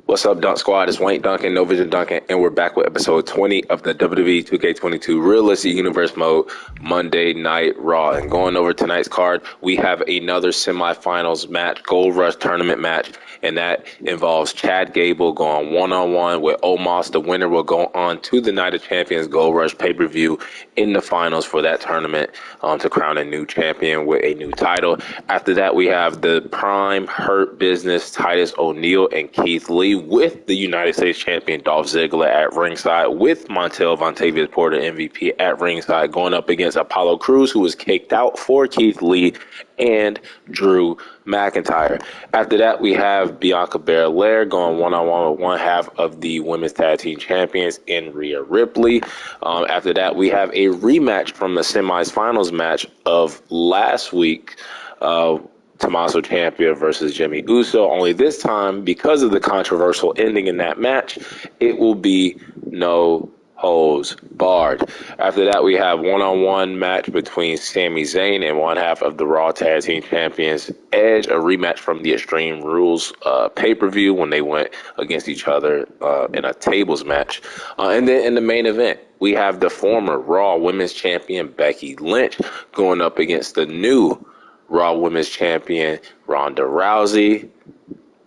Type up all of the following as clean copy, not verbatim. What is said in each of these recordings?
What's up, Dunk Squad? It's Wayne Duncan, No Vision Duncan, and we're back with episode 20 of the WWE 2K22 Realistic Universe Mode Monday Night Raw. And going over tonight's card, we have another semifinals match, Gold Rush tournament match, and that involves Chad Gable going one-on-one with Omos. The winner will go on to the Night of Champions Gold Rush pay-per-view in the finals for that tournament to crown a new champion with a new title. After that, we have the Prime Hurt Business, Titus O'Neil and Keith Lee, with the United States champion Dolph Ziggler at ringside, with Montel Vontavious Porter MVP at ringside, going up against Apollo Crews, who was kicked out for Keith Lee, and Drew McIntyre. After that, we have Bianca Belair going one-on-one with one half of the Women's Tag Team Champions in Rhea Ripley. After that, we have a rematch from the semifinals match of last week, Tommaso Ciampa versus Jimmy Uso. Only this time, because of the controversial ending in that match, it will be no holds barred. After that, we have one-on-one match between Sami Zayn and one half of the Raw Tag Team Champions Edge, a rematch from the Extreme Rules pay-per-view when they went against each other in a tables match. And then in the main event, we have the former Raw Women's Champion Becky Lynch going up against the new Raw Women's Champion Ronda Rousey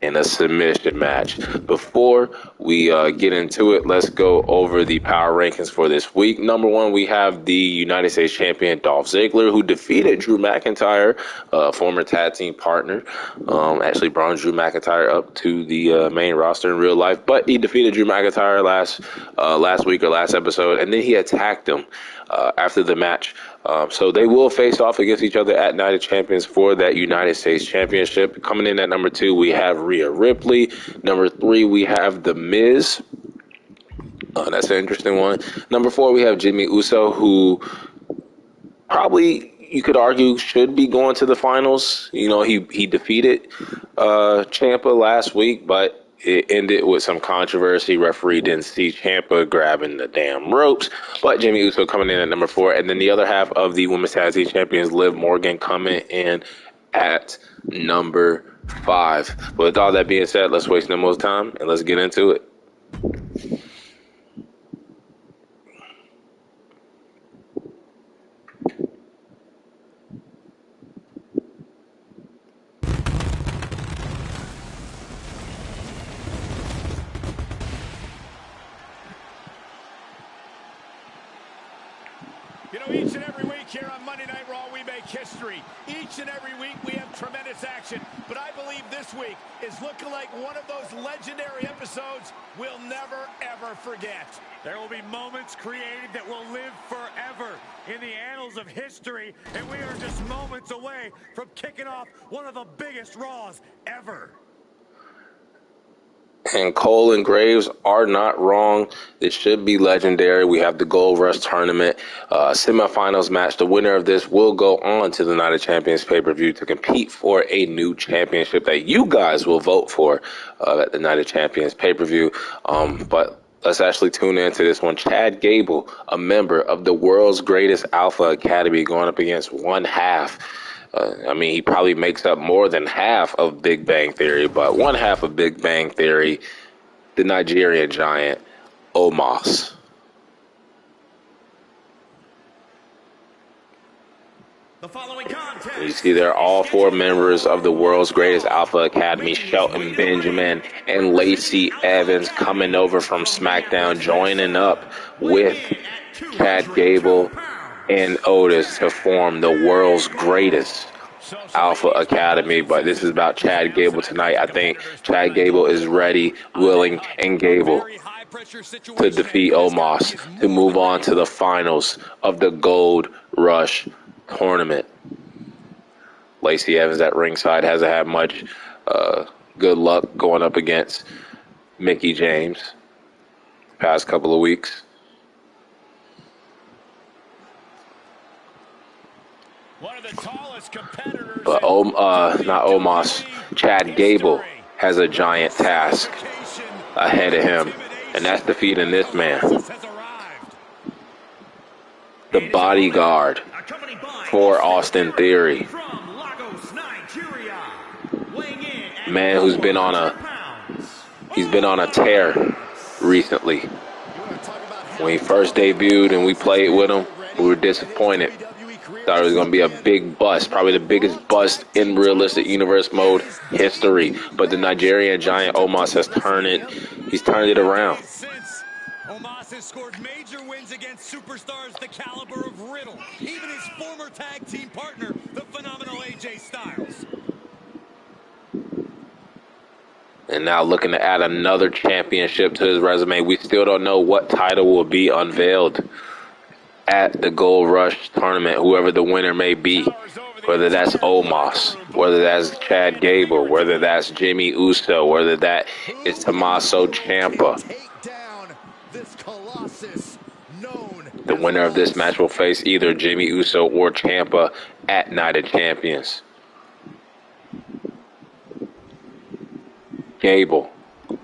in a submission match. Before we get into it, let's go over the power rankings for this week. Number one, we have the United States Champion Dolph Ziggler, who defeated Drew McIntyre, former tag team partner. Actually brought Drew McIntyre up to the main roster in real life, but he defeated Drew McIntyre last week or last episode, and then he attacked him after the match. So they will face off against each other at Night of Champions for that United States Championship. Coming in at number 2, we have Rhea Ripley. Number 3, we have The Miz. That's an interesting one. Number 4, we have Jimmy Uso, who probably, you could argue, should be going to the finals. You know, he defeated Ciampa last week, but it ended with some controversy. Referee didn't see Ciampa grabbing the damn ropes, but Jimmy Uso coming in at number 4. And then the other half of the Women's Tag Team Champions, Liv Morgan, coming in at number 5. But with all that being said, let's waste no more time and let's get into it. You know, each and every week here on Monday Night Raw, we make history. Each and every week, we have tremendous action. But I believe this week is looking like one of those legendary episodes we'll never, ever forget. There will be moments created that will live forever in the annals of history, and we are just moments away from kicking off one of the biggest Raws ever. And Cole and Graves are not wrong. It should be legendary. We have the Gold Rush tournament semifinals match. The winner of this will go on to the Night of Champions pay-per-view to compete for a new championship that you guys will vote for at the Night of Champions pay-per-view. But let's actually tune into this one. Chad Gable, a member of the world's greatest Alpha Academy, going up against one half. I mean, he probably makes up more than half of Big Bang Theory, but one half of Big Bang Theory, the Nigerian giant, Omos. The following contest. You see there, all 4 members of the world's greatest Alpha Academy, Shelton Benjamin and Lacey Evans, coming over from SmackDown, joining up with Chad Gable and Otis to form the world's greatest Alpha Academy. But this is about Chad Gable tonight. I think Chad Gable is ready, willing, and Gable to defeat Omos to move on to the finals of the Gold Rush tournament. Lacey Evans at ringside hasn't had much good luck going up against Mickie James the past couple of weeks. One of the tallest competitors. But not Omos, Chad Gable has a giant task ahead of him, and that's defeating this man, the bodyguard for Austin Theory, man who's been on a He's been on a tear recently. When he first debuted and we played with him, we were disappointed. Thought it was going to be a big bust, probably the biggest bust in realistic universe mode history. But the Nigerian giant Omos has turned it around. Omos has scored major wins against superstars the caliber of Riddle, even his former tag team partner, the phenomenal AJ Styles. And now looking to add another championship to his resume. We still don't know what title will be unveiled at the Gold Rush tournament, whoever the winner may be. Whether that's Omos, whether that's Chad Gable, whether that's Jimmy Uso, whether that is Tommaso Ciampa. The winner of this match will face either Jimmy Uso or Ciampa at Night of Champions. Gable,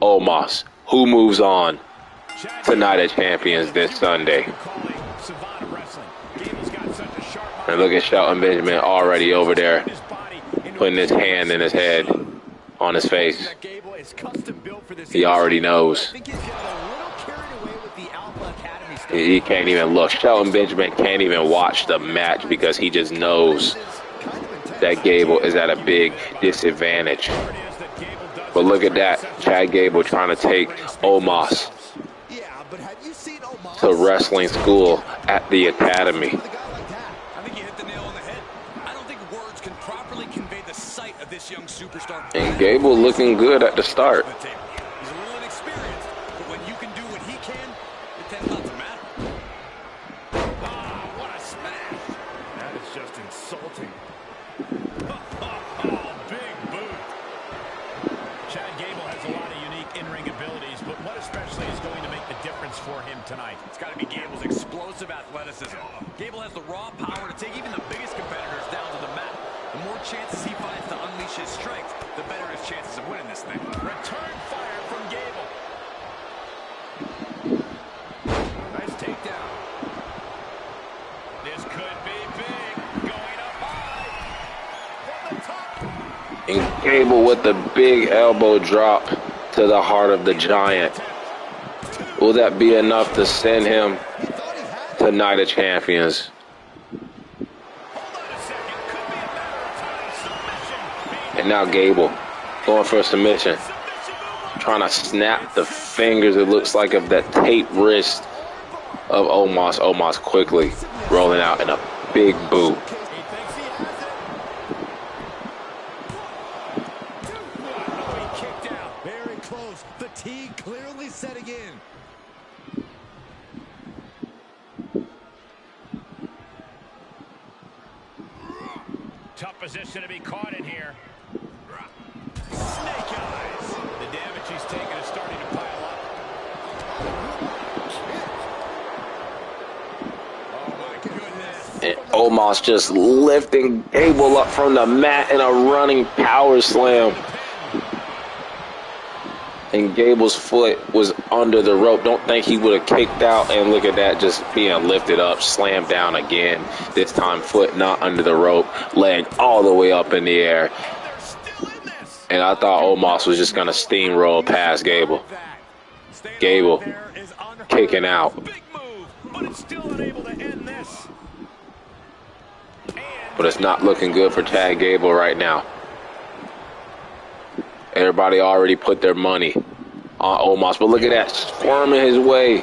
Omos, who moves on to Night of Champions this Sunday? And look at Shelton Benjamin already over there, putting his hand in his head, on his face. He already knows. He can't even look. Shelton Benjamin can't even watch the match because he just knows that Gable is at a big disadvantage. But look at that. Chad Gable trying to take Omos to wrestling school at the academy. I think you hit the nail on the head. I don't think words can properly convey the sight of this young superstar. And Gable looking good at the start. He's a little inexperienced, but when you can do what he can, it tends not to matter. Ah, what a smash. That is just insulting. Big boot. Chad Gable has a lot of unique in-ring abilities, but what especially is going to make the difference for him tonight? It's got to be Gable's explosive athleticism. Gable has the raw power to take even the biggest competitors down to the mat. The more chances he finds to unleash his strength, the better his chances of winning this thing. Return fire from Gable. Nice takedown. This could be big. Going up high. From the top. And Gable with the big elbow drop to the heart of the giant. Will that be enough to send him to Night of Champions? And now Gable going for a submission. Trying to snap the fingers, it looks like, of that taped wrist of Omos. Omos quickly rolling out in a big boot. Very close. Fatigue clearly setting in. Tough position to be caught in here. Snake eyes. The damage he's taken is starting to pile up. Oh my goodness. And Omos just lifting Gable up from the mat in a running power slam. And Gable's foot was under the rope. Don't think he would have kicked out. And look at that, just being lifted up, slammed down again. This time foot not under the rope, leg all the way up in the air. And I thought Omos was just going to steamroll past Gable. Gable kicking out. But it's not looking good for Chad Gable right now. Everybody already put their money on Omos. But look at that, squirming his way,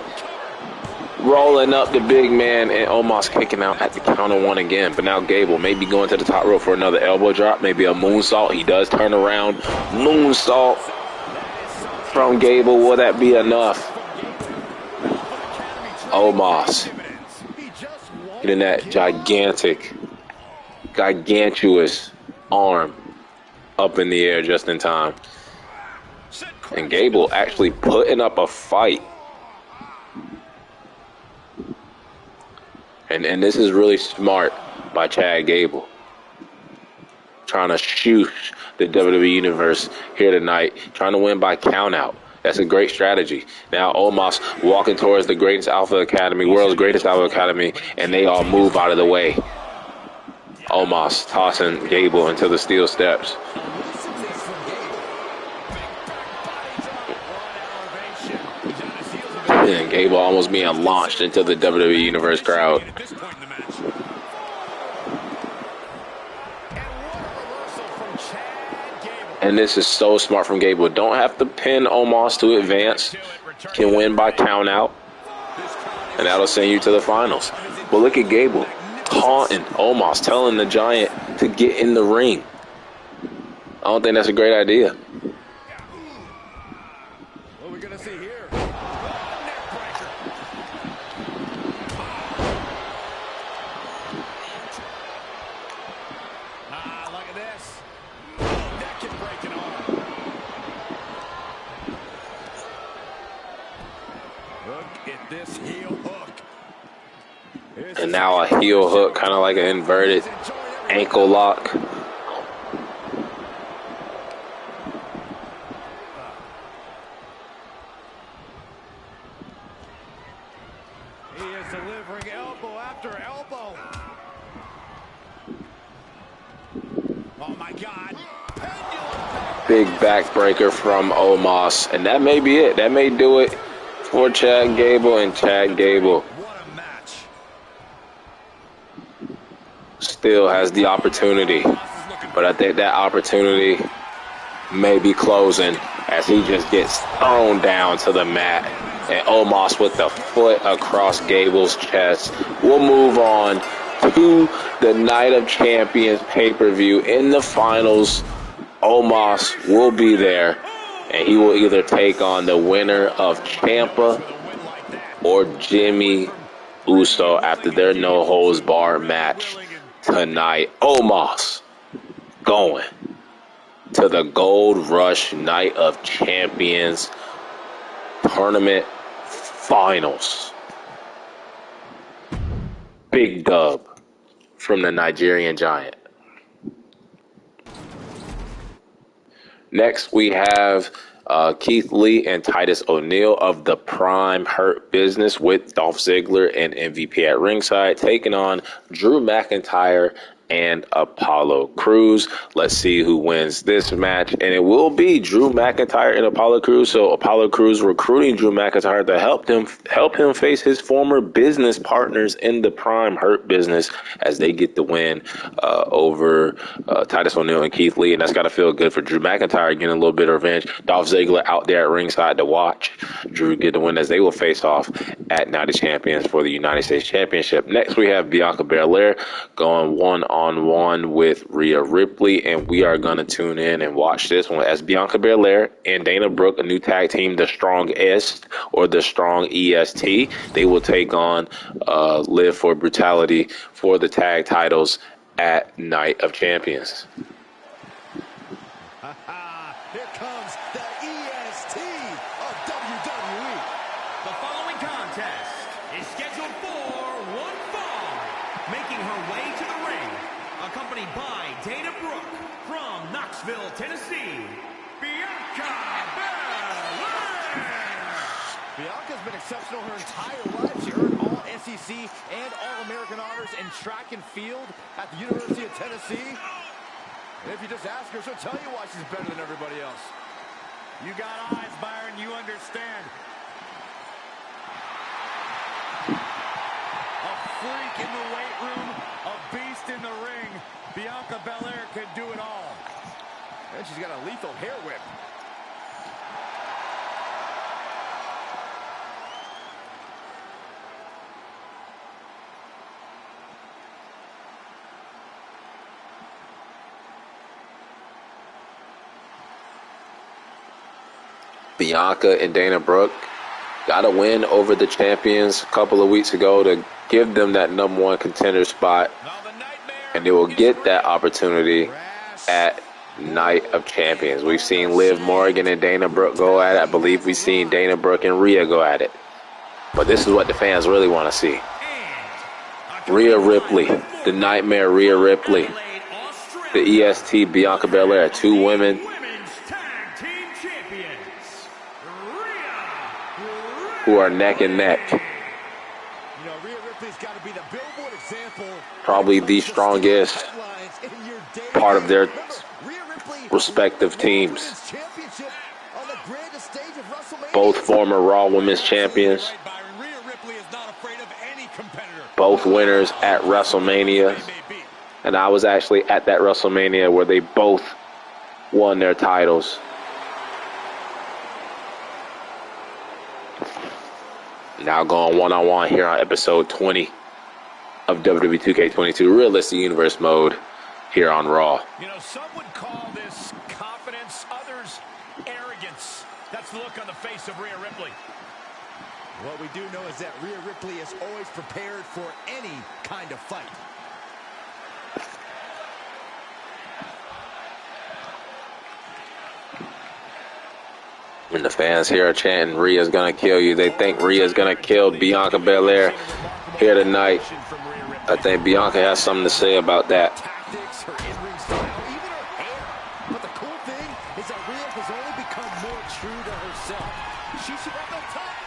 rolling up the big man, and Omos kicking out at the count of one again. But now Gable may be going to the top rope for another elbow drop, maybe a moonsault. He does turn around. Moonsault from Gable. Will that be enough? Omos hitting that gigantuous arm up in the air just in time. And Gable actually putting up a fight. And this is really smart by Chad Gable. Trying to shoot the WWE Universe here tonight. Trying to win by countout. That's a great strategy. Now Omos walking towards the greatest Alpha Academy, world's greatest Alpha Academy, and they all move out of the way. Omos tossing Gable into the steel steps. And Gable almost being launched into the WWE Universe crowd. At this point in the match. And this is so smart from Gable. Don't have to pin Omos to advance. Can win by count out. And that'll send you to the finals. But look at Gable taunting Omos, telling the Giant to get in the ring. I don't think that's a great idea. What are we going to see here? Look at this. Neck can break an arm. Look at this heel hook. And now a heel hook, kind of like an inverted ankle lock. He is delivering elbow after elbow. Oh my God. Big backbreaker from Omos. And that may be it. That may do it for Chad Gable and Chad Gable. What a match. Still has the opportunity. But I think that opportunity may be closing as he just gets thrown down to the mat. And Omos with the foot across Gable's chest. We'll move on to the Night of Champions pay-per-view. In the finals, Omos will be there, and he will either take on the winner of Ciampa or Jimmy Uso after their no-holds-barred match tonight. Omos going to the Gold Rush Night of Champions tournament finals. Big dub from the Nigerian Giant. Next, we have Keith Lee and Titus O'Neil of the Prime Hurt Business with Dolph Ziggler and MVP at ringside, taking on Drew McIntyre and Apollo Crews. Let's see who wins this match, and it will be Drew McIntyre and Apollo Crews. So Apollo Crews recruiting Drew McIntyre to help him face his former business partners in the Prime Hurt Business as they get the win over Titus O'Neil and Keith Lee, and that's got to feel good for Drew McIntyre getting a little bit of revenge. Dolph Ziggler out there at ringside to watch Drew get the win as they will face off at Night of Champions for the United States Championship. Next, we have Bianca Belair going one-on-one with Rhea Ripley, and we are going to tune in and watch this one as Bianca Belair and Dana Brooke, a new tag team, the Strongest or the Strong EST. They will take on Live for Brutality for the tag titles at Night of Champions. Here comes the EST of WWE. The following contest is scheduled for one fall. Making her way to the ring, accompanied by Dana Brooke from Knoxville, Tennessee, Bianca Belair. Bianca's been exceptional her entire life. She earned all SEC and All-American honors in track and field at the University of Tennessee. And if you just ask her, she'll tell you why she's better than everybody else. You got eyes, Byron. You understand. A freak in the weight room, a beast in the ring. Bianca Belair can do it all. And she's got a lethal hair whip. Bianca and Dana Brooke got a win over the champions a couple of weeks ago to give them that number one contender spot, and they will get that opportunity at Night of Champions. We've seen Liv Morgan and Dana Brooke go at it. I believe we've seen Dana Brooke and Rhea go at it. But this is what the fans really want to see. Rhea Ripley, the Nightmare Rhea Ripley, the EST Bianca Belair, two women who are neck and neck. You know, Rhea Ripley's got to be the billboard example. Probably the strongest part of their respective teams. Championship on the grandest stage of Both former Raw Women's Champions. Both winners at WrestleMania. And I was actually at that WrestleMania where they both won their titles. Now going one-on-one here on episode 20 of WWE 2K22 Realistic Universe Mode here on Raw. You know, some would call this confidence, others arrogance. That's the look on the face of Rhea Ripley. What we do know is that Rhea Ripley is always prepared for any kind of fight. When the fans here are chanting, Rhea's gonna kill you, they think Rhea's gonna kill Bianca Belair here tonight. I think Bianca has something to say about that. Tactics, her in-ring style, even her hair. But the cool thing is that Rhea has only become more true to herself. She should have the top.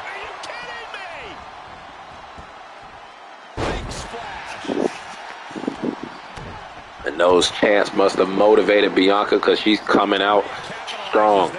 Are you kidding me? Big splash. And those chants must have motivated Bianca because she's coming out strong.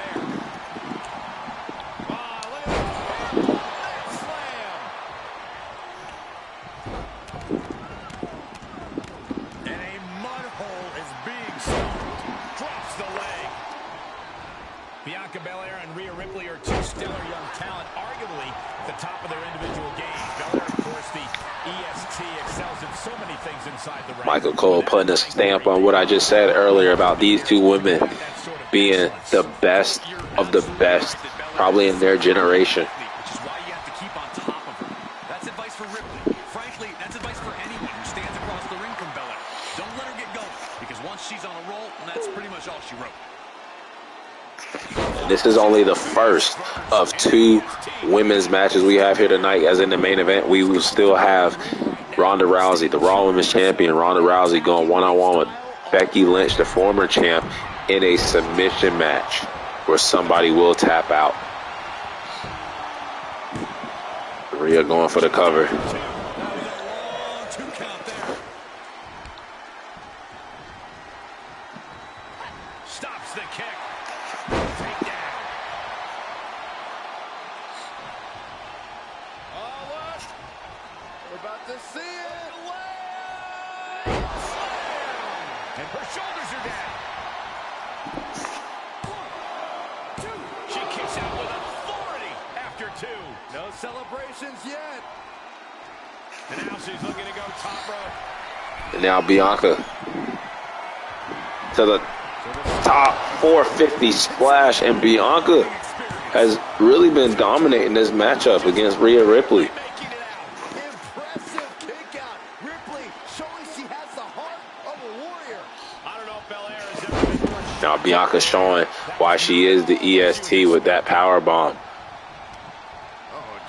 Bianca Belair and Rhea Ripley are two stellar young talent, arguably at the top of their individual games. Belair, of course, the EST, excels in so many things inside the ring. Michael Cole putting a stamp on what I just said earlier about these two women being the best of the best, probably in their generation. Which is why you have to keep on top of her. That's advice for Ripley. Frankly, that's advice for anyone who stands across the ring from Belair. Don't let her get going, because once she's on a roll, that's pretty much all she wrote. This is only the first of two women's matches we have here tonight. As in the main event, we will still have Ronda Rousey, the Raw Women's Champion, Ronda Rousey, going one-on-one with Becky Lynch, the former champ, in a submission match where somebody will tap out. Rhea going for the cover. Stops the kick. To see it. And her shoulders are down. She kicks out with authority after two. No celebrations yet. And now she's looking to go top rope. And now Bianca to the top 450 splash. And Bianca has really been dominating this matchup against Rhea Ripley. Now Bianca showing why she is the EST with that power bomb.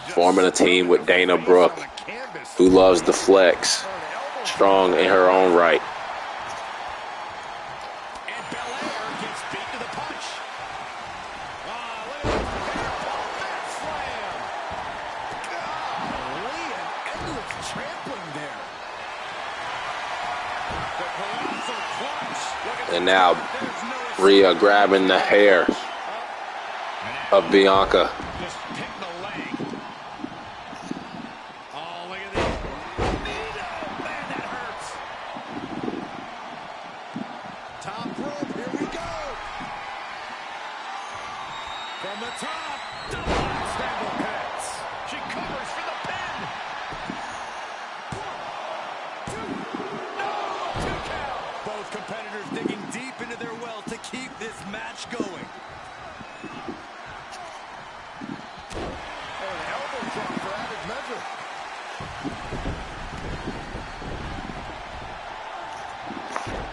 Forming a team with Dana Brooke, who loves the flex, strong in her own right. And Belair gets beat to the punch. Look at that slam. Golly, an endless trampling there. The colossal clutch. And now Rhea grabbing the hair of Bianca. Just hit the leg. Oh, look at this. Oh, man, that hurts. Top rope, here we go. From the top, double scramble hits. She covers for the pin. 1, 2. No, 2 count. Both competitors digging deep into their well to keep this match going. Oh, an elbow drop for added measure.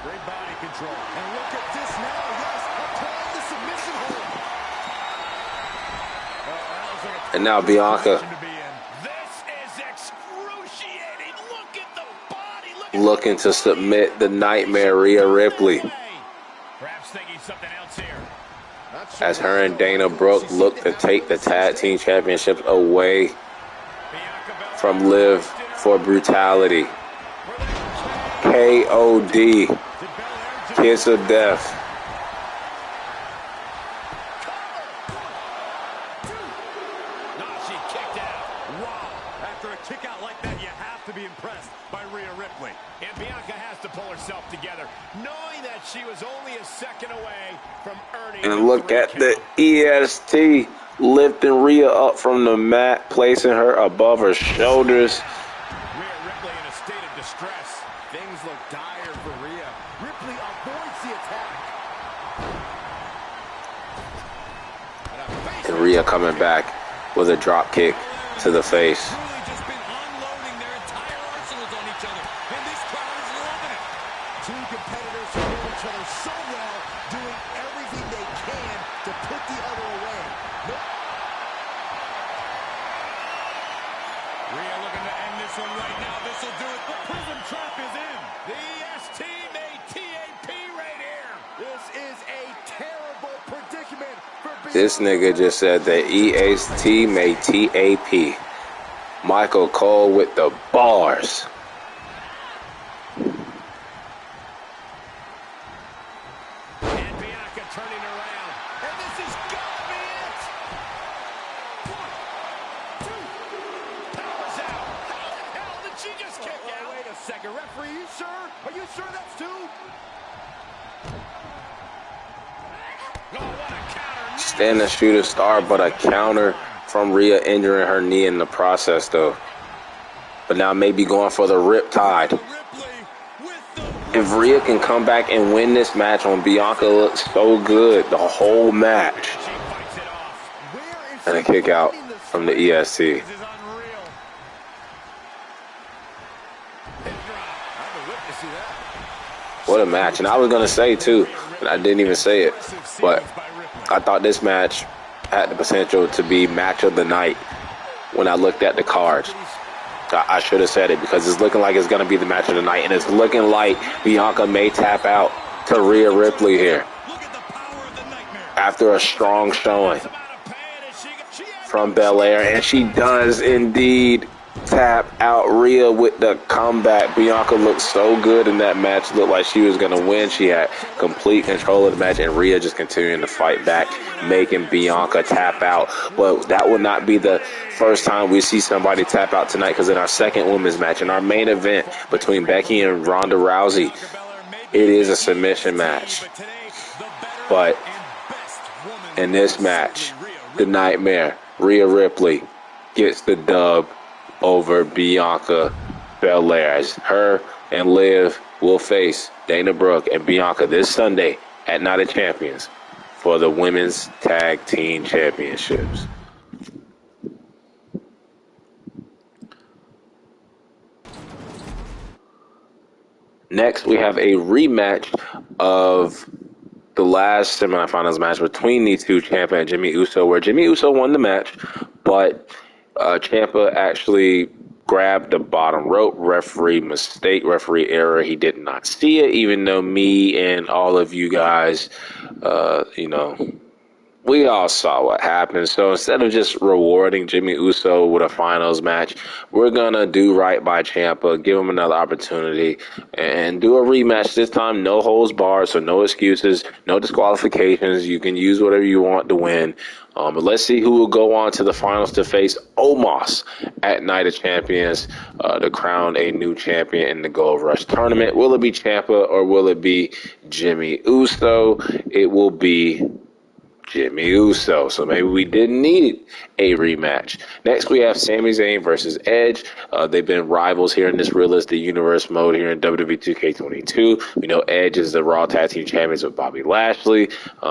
Great body control. And look at this now. Yes, applying the submission hold. And now Bianca This is excruciating. Look at the body. looking to submit the Nightmare Rhea Ripley. Perhaps thinking something else here. As her and Dana Brooke look to take the tag team championships away from Liv for Brutality. KOD, Kiss of Death. After a kick out like that, you have to be impressed by Rhea Ripley. And Bianca has to pull herself together, knowing that she was only a second away from earning. And look at the EST lifting Rhea up from the mat, placing her above her shoulders. Rhea Ripley in a state of distress. Things look dire for Rhea. Ripley avoids the attack. And Rhea coming back with a drop kick to the face. Truly just been unloading their entire arsenals on each other, and this crowd is loving it. Two competitors who know each other so well, doing everything they can to put the other away. Rhea looking to end this one right now. This will do it. The prison trap is in. The EST made TAP right here. This is a terrible predicament for This nigga just said that EST made TAP. Michael Cole with the bars. And Bianca turning around. And this is gonna be it. 1, 2. Powers out. How the hell did she just kick out? Wait a second, referee, you sure? Are you sure that's two? Oh, what a counter. Standing shooter star, but a counter from Rhea injuring her knee in the process, though. But now maybe going for the riptide. Ripley with the If Rhea can come back and win this match when Bianca looks so good the whole match. She fights it off. Where is And a she kick out finding the from the EST. This is unreal. Pin drop. I've been witnessing that. What a match. And I was going to say, too, and I didn't even say it, but I thought this match had the potential to be match of the night when I looked at the cards. I should have said it because it's looking like it's going to be the match of the night, and it's looking like Bianca may tap out to Rhea Ripley here look at the power of the nightmare. after a strong showing Some out of pain, and she has from Belair, and she does indeed tap out Rhea with the comeback. Bianca looked so good in that match, looked like she was going to win. She had complete control of the match, and Rhea just continuing to fight back, making Bianca tap out. But that will not be the first time we see somebody tap out tonight, because in our second women's match, in our main event between Becky and Ronda Rousey, it is a submission match. But in this match, the Nightmare, Rhea Ripley, gets the dub over Bianca Belair, as her and Liv will face Dana Brooke and Bianca this Sunday at Night of Champions for the Women's Tag Team Championships. Next, we have a rematch of the last semifinals match between these two, Ciampa and Jimmy Uso, where Jimmy Uso won the match, but Ciampa actually grabbed the bottom rope. Referee mistake, referee error. He did not see it, even though me and all of you guys, we all saw what happened. So instead of just rewarding Jimmy Uso with a finals match, we're going to do right by Ciampa, give him another opportunity, and do a rematch. This time, no holds barred, so no excuses, no disqualifications. You can use whatever you want to win. But let's see who will go on to the finals to face Omos at Night of Champions to crown a new champion in the Gold Rush tournament. Will it be Ciampa or will it be Jimmy Uso? It will be Jimmy Uso. So maybe we didn't need a rematch. Next, we have Sami Zayn versus Edge. They've been rivals here in this Realistic Universe mode here in WWE 2K22. We know Edge is the Raw Tag Team Champions with Bobby Lashley.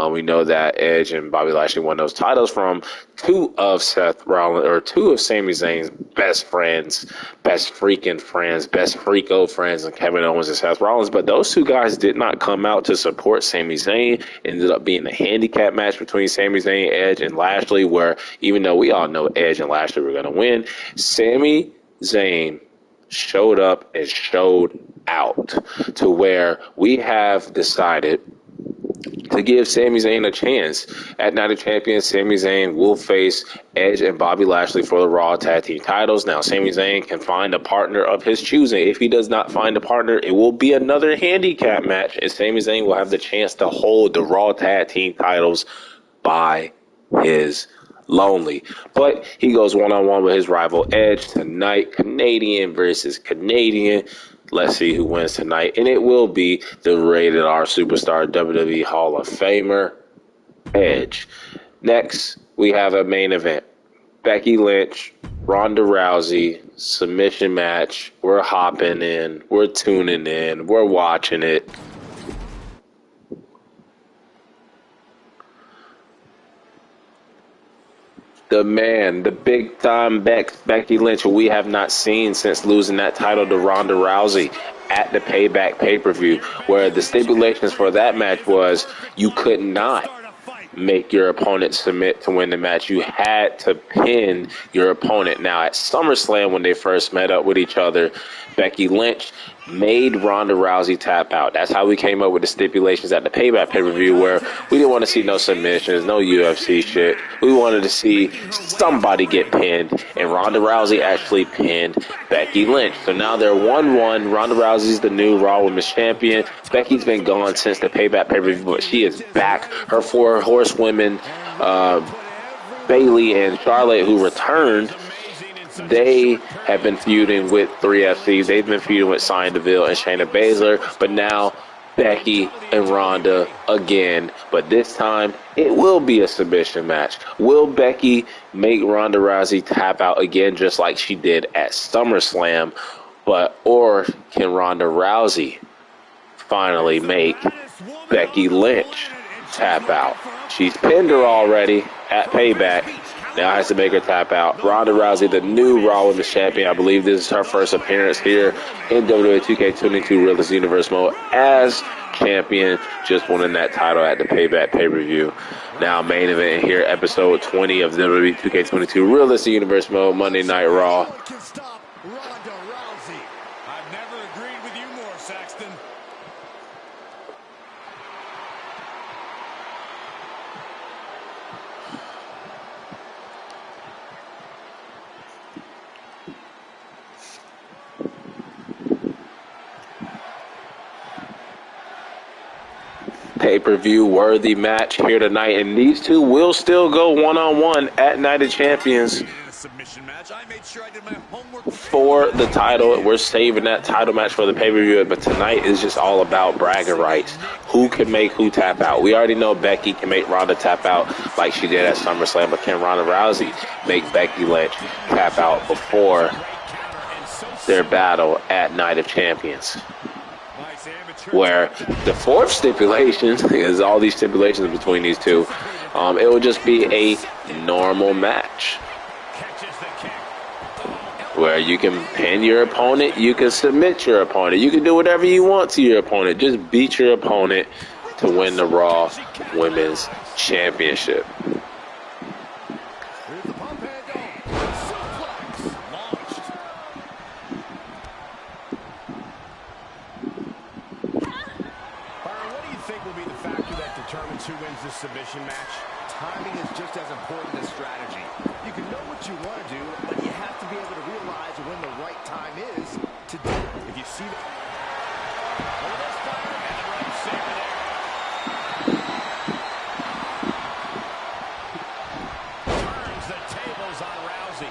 We know that Edge and Bobby Lashley won those titles from two of Sami Zayn's best friends, best freaking friends, best freako friends, and Kevin Owens and Seth Rollins. But those two guys did not come out to support Sami Zayn. It ended up being a handicap match between Sami Zayn, Edge, and Lashley, where even though we all know Edge and Lashley were going to win, Sami Zayn showed up and showed out to where we have decided to give Sami Zayn a chance. At Night of Champions, Sami Zayn will face Edge and Bobby Lashley for the Raw Tag Team titles. Now, Sami Zayn can find a partner of his choosing. If he does not find a partner, it will be another handicap match, and Sami Zayn will have the chance to hold the Raw Tag Team titles by his lonely. But he goes one-on-one with his rival Edge tonight. Canadian versus Canadian. Let's see who wins tonight. And it will be the Rated R Superstar WWE Hall of Famer, Edge. Next, we have a main event. Becky Lynch, Ronda Rousey, submission match. We're hopping in. We're tuning in. We're watching it. The man, the big time Becky Lynch, who we have not seen since losing that title to Ronda Rousey at the Payback pay-per-view, where the stipulations for that match was you could not make your opponent submit to win the match. You had to pin your opponent. Now, at SummerSlam, when they first met up with each other, Becky Lynch made Ronda Rousey tap out. That's how we came up with the stipulations at the Payback pay-per-view, where we didn't want to see no submissions, no UFC shit. We wanted to see somebody get pinned, and Ronda Rousey actually pinned Becky Lynch. So now they're 1-1. Ronda Rousey's the new Raw Women's Champion. Becky's been gone since the Payback pay-per-view, but she is back. Her four horsewomen, Bayley and Charlotte, who returned, they have been feuding with 3FC. They've been feuding with Sonya Deville and Shayna Baszler, but now Becky and Ronda again. But this time, it will be a submission match. Will Becky make Ronda Rousey tap out again, just like she did at SummerSlam? Or can Ronda Rousey finally make Becky Lynch tap out? She's pinned her already at Payback. Now has to make her tap out. Ronda Rousey, the new Raw Women's Champion. I believe this is her first appearance here in WWE 2K22 Realist Universe mode as champion. Just winning that title at the Payback pay-per-view. Now main event here, episode 20 of WWE 2K22 Realist Universe mode, Monday Night Raw. I've never agreed with you more, Saxton. Pay-per-view worthy match here tonight, and these two will still go one-on-one at Night of Champions for the title. We're saving that title match for the pay-per-view, but tonight is just all about bragging rights. Who can make who tap out? We already know Becky can make Ronda tap out like she did at SummerSlam, but can Ronda Rousey make Becky Lynch tap out before their battle at Night of Champions? Where the fourth stipulation is all these stipulations between these two. It will just be a normal match where you can pin your opponent, you can submit your opponent, you can do whatever you want to your opponent. Just beat your opponent to win the Raw Women's Championship. Who wins this submission match? Timing is just as important as strategy. You can know what you want to do, but you have to be able to realize when the right time is to do it. If you see that. Turns the tables on Rousey.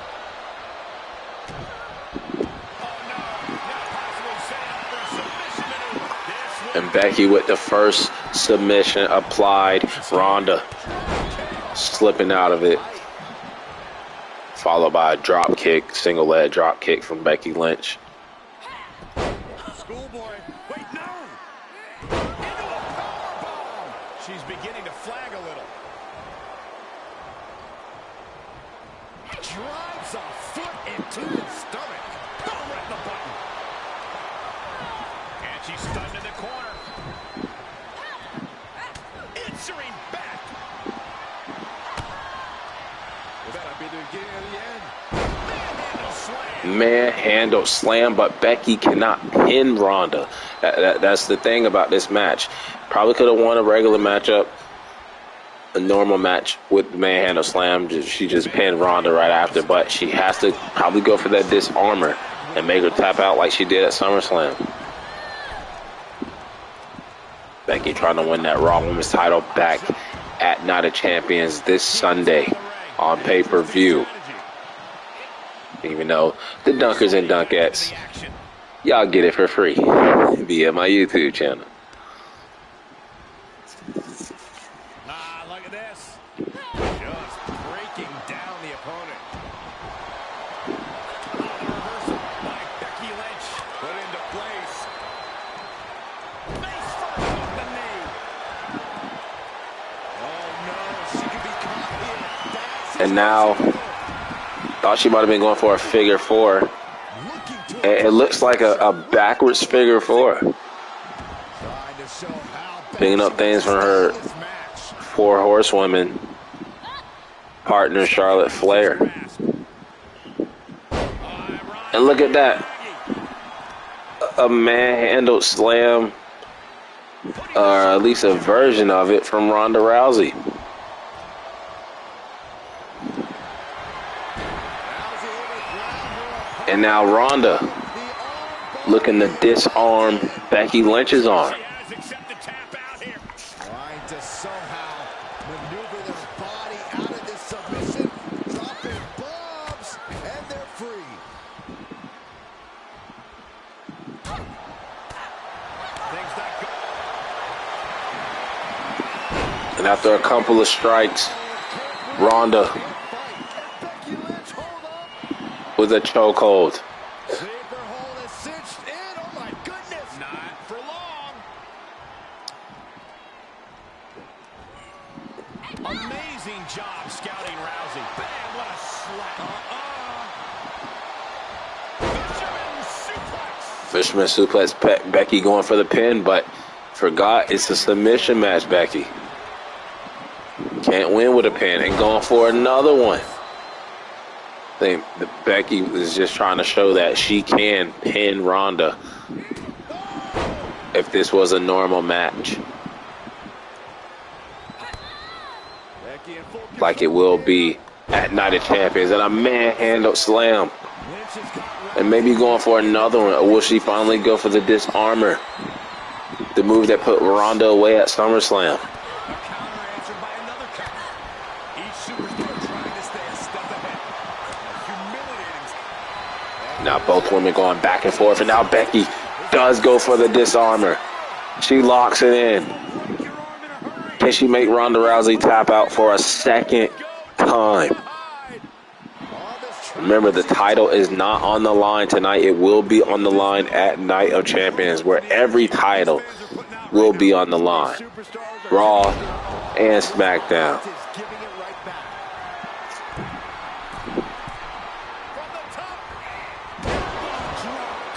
Oh no, not possibly setting up for a submission maneuver. And Becky with the first submission applied. Ronda slipping out of it, followed by a drop kick, single leg drop kick from Becky Lynch. Schoolboy, wait, no! Into a powerbomb! She's beginning to flag a little. Drives a foot into the stomach. Oh, right in the button. And she's stunned in the corner. Answering back. Well, that'll be the beginning of the end. Manhandle slam. Manhandle slam, but Becky cannot pin Ronda. That's the thing about this match. Probably could have won a regular matchup, a normal match with the manhandle slam. She just pinned Ronda right after, but she has to probably go for that disarmor and make her tap out like she did at SummerSlam. Becky trying to win that Raw Women's title back at Night of Champions this Sunday on pay-per-view. Even though the Dunkers and Dunkettes, y'all get it for free via my YouTube channel. Look at this. Just breaking down the opponent. The reversal by Becky Lynch. Put into place. Face first off the knee. Oh no, she could be caught here. And now, thought she might have been going for a figure four. It looks like a backwards figure four. Picking up things from her four horsewomen partner, Charlotte Flair. And look at that. A manhandled slam, or at least a version of it, from Ronda Rousey. And now Ronda looking to disarm Becky Lynch's arm. Trying to somehow maneuver their body out of this submission, dropping bombs, and they're free. And after a couple of strikes, Ronda with a chokehold. Amazing job scouting Rousey. Bam, what a slap. Fisherman suplex. Becky going for the pin, but forgot it's a submission match, Becky. Can't win with a pin, and going for another one. I think Becky is just trying to show that she can pin Ronda if this was a normal match, like it will be at Night of Champions. And a manhandled slam, and maybe going for another one. Or will she finally go for the disarmer, the move that put Ronda away at SummerSlam? Now both women going back and forth, and now Becky does go for the disarmer. She locks it in. Can she make Ronda Rousey tap out for a second time? Remember, the title is not on the line tonight. It will be on the line at Night of Champions, where every title will be on the line. Raw and SmackDown.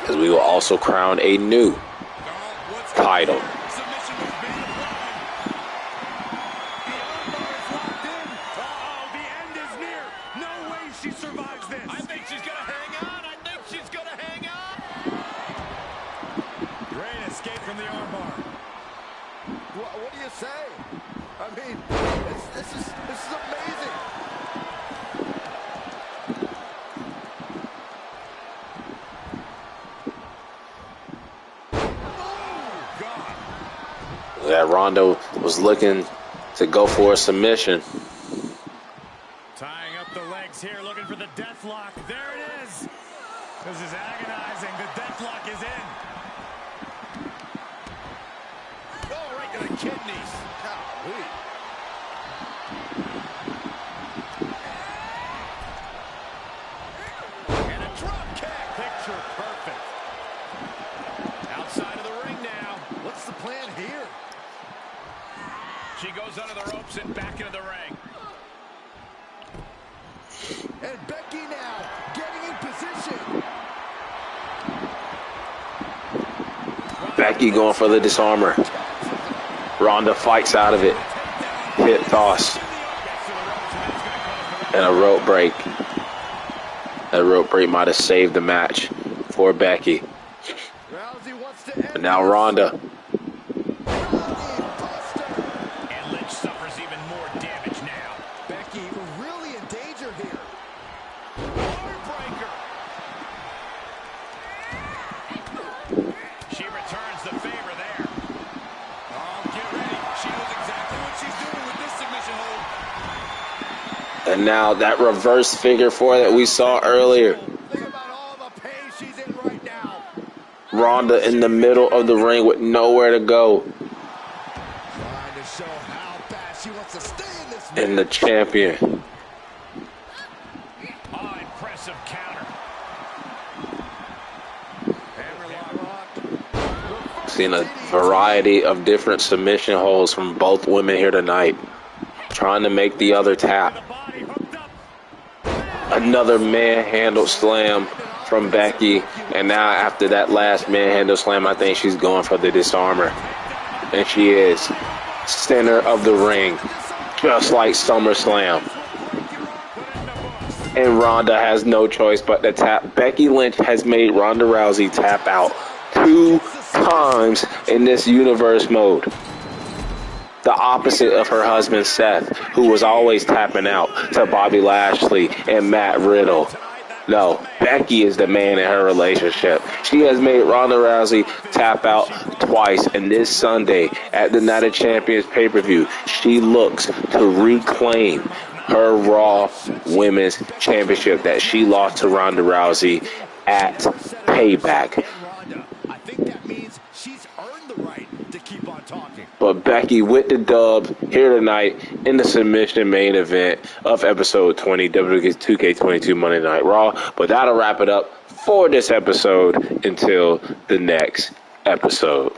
Because we will also crown a new title. What do you say? I mean, this is amazing. That Ronda was looking to go for a submission. Tying up the legs here, looking for the death lock. There it is. This is agonizing. The death lock is in. Oh, right to the kidneys. Golly. And a drop kick. Picture perfect. Outside of the ring now. What's the plan here? She goes under the ropes and back into the ring. And Becky now getting in position. Becky going for the disarmer. Ronda fights out of it. Hip toss. And a rope break. That rope break might have saved the match for Becky. But now Ronda. And Lynch suffers even more damage now. Becky really in danger here. Heartbreaker. She returns the favor there. Oh, get ready. She knows exactly what she's doing with this submission hold. And now that reverse figure four that we saw earlier. Think about all the pain she's in right now. Ronda in the middle of the ring with nowhere to go. Trying to show how bad she wants to stay in this match. And the champion. Oh, impressive counter. Seen a variety of different submission holds from both women here tonight. Trying to make the other tap. Another manhandle slam from Becky. And now after that last manhandle slam, I think she's going for the disarmer. And she is. Center of the ring. Just like SummerSlam. And Ronda has no choice but to tap. Becky Lynch has made Ronda Rousey tap out 2 times in this universe mode. The opposite of her husband Seth, who was always tapping out to Bobby Lashley and Matt Riddle. No, Becky is the man in her relationship. She has made Ronda Rousey tap out twice, and this Sunday at the Night of Champions pay-per-view, she looks to reclaim her Raw Women's Championship that she lost to Ronda Rousey at Payback. I think that means she's earned the right to keep on talking. But Becky with the dub here tonight in the submission main event of episode 20, WWE 2K22 Monday Night Raw. But that'll wrap it up for this episode until the next episode.